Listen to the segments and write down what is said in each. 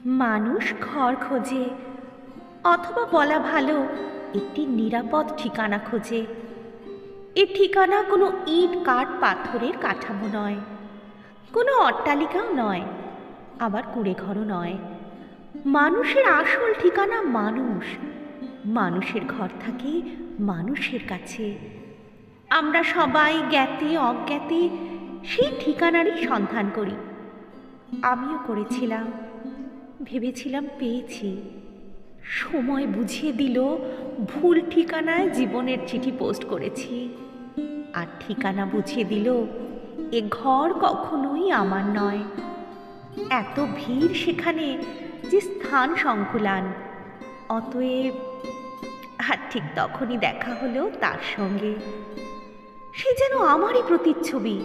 মানুষ ঘর খোঁজে, অথবা বলা ভালো একটি নিরাপদ ঠিকানা খোঁজে। এ ঠিকানা কোনো ইট কাঠ পাথরের কাঠামো নয়, কোনো অট্টালিকাও নয়, আবার কুঁড়েঘরও নয়। মানুষের আসল ঠিকানা মানুষ। মানুষের ঘর থাকে মানুষের কাছে। আমরা সবাই জ্ঞাতে অজ্ঞাতে সেই ঠিকানারই সন্ধান করি। আমিও করেছিলাম, ভেবেছিলাম পেয়েছি। সময় বুঝিয়ে দিল ভুল ঠিকানায় জীবনের চিঠি পোস্ট করেছি। আর ঠিকানা বুঝিয়ে দিল এ ঘর কখনোই আমার নয়। এত ভিড় সেখানে যে স্থান সংকুলান। অতএব আর ঠিক তখনই দেখা হলো তার সঙ্গে। সে যেন আমারই প্রতিচ্ছবি।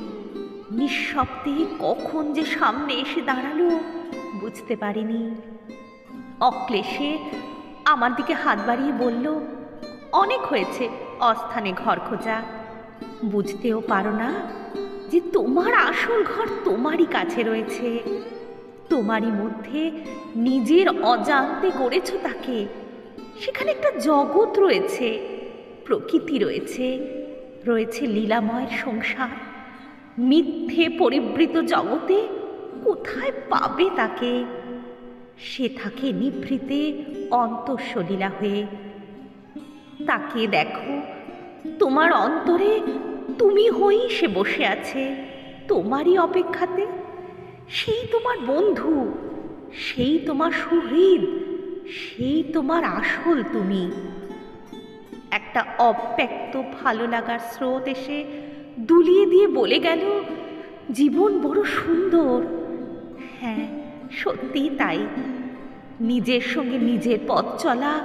নিঃশব্দে কখন যে সামনে এসে দাঁড়ালো বুঝতে পারিনি। অক্লেশে আমার দিকে হাত বাড়িয়ে বলল, অনেক হয়েছে অস্থানে ঘর খোঁজা। বুঝতেও পারো না যে তোমার আসল ঘর তোমারই কাছে রয়েছে। তোমারই মধ্যে নিজের অজান্তে গড়েছ তাকে। সেখানে একটা জগৎ রয়েছে, প্রকৃতি রয়েছে, রয়েছে লীলাময়ের সংসার। মিথ্যে পরিবৃত জগতে কোথায় পাবে তাকে? সে থাকে নিভৃতে অন্তঃসলীলা হয়ে। তাকে দেখো, তোমার অন্তরে তুমি হয়েই সে বসে আছে, তোমারই অপেক্ষাতে। সেই তোমার বন্ধু, সেই তোমার সুহৃদ, সেই তোমার আসল তুমি। একটা অব্যক্ত ভালো লাগার স্রোত এসে দুলিয়ে দিয়ে বলে গেল, জীবন বড় সুন্দর। হ্যাঁ, সত্যিই তাই। নিজের সঙ্গে নিজের পথ চলা,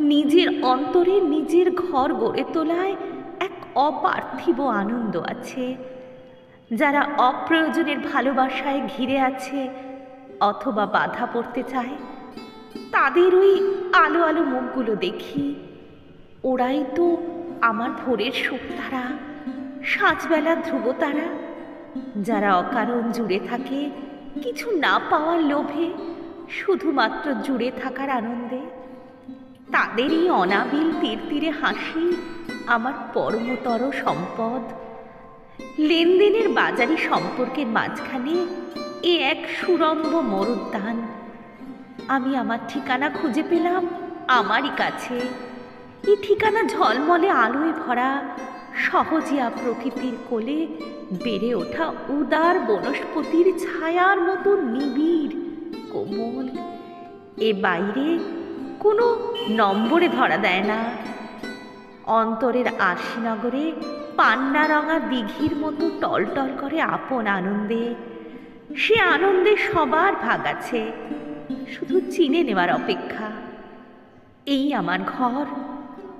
নিজের অন্তরে নিজের ঘর গড়ে তোলায় এক অপার্থিব আনন্দ আছে। যারা অপ্রয়োজনের ভালোবাসায় ঘিরে আছে অথবা বাধা পড়তে চায়, তাদের ওই আলো আলো মুখগুলো দেখি। ওরাই তো আমার ভোরের শুকতারা, সাঁঝবেলা ধ্রুবতারা। যারা অকারণ জুড়ে থাকে কিছু না পাওয়ার লোভে, শুধুমাত্র জুড়ে থাকার আনন্দে, তাদেরই অনাবিল তীর তীরে হাসি আমার পরমতর সম্পদ। লেনদেনের বাজারি সম্পর্কের মাঝখানে এ এক সুরম্য মরুদ্যান। আমি আমার ঠিকানা খুঁজে পেলাম আমারই কাছে। এই ঠিকানা ঝলমলে আলোয় ভরা, সহজিয়া প্রকৃতির কোলে বেড়ে ওঠা উদার বনস্পতির ছায়ার মতো নিবিড় কোমল। এ বাইরে কোনো নম্বরে ধরা দেয় না। অন্তরের আশিনগরে পান্নারঙা দিঘির মতো টলটল করে আপন আনন্দে। সে আনন্দে সবার ভাগ আছে, শুধু চিনে নেওয়ার অপেক্ষা। এই আমার ঘর,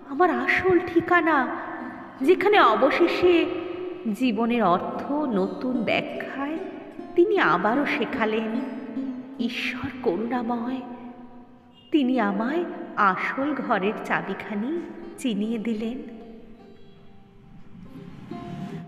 আমার আসল ঠিকানা, যেখানে অবশেষে জীবনের অর্থ নতুন ব্যাখ্যায় তিনি আবারও শেখালেন। ঈশ্বর করুণাময়, তিনি আমায় আসল ঘরের চাবিখানি চিনিয়ে দিলেন।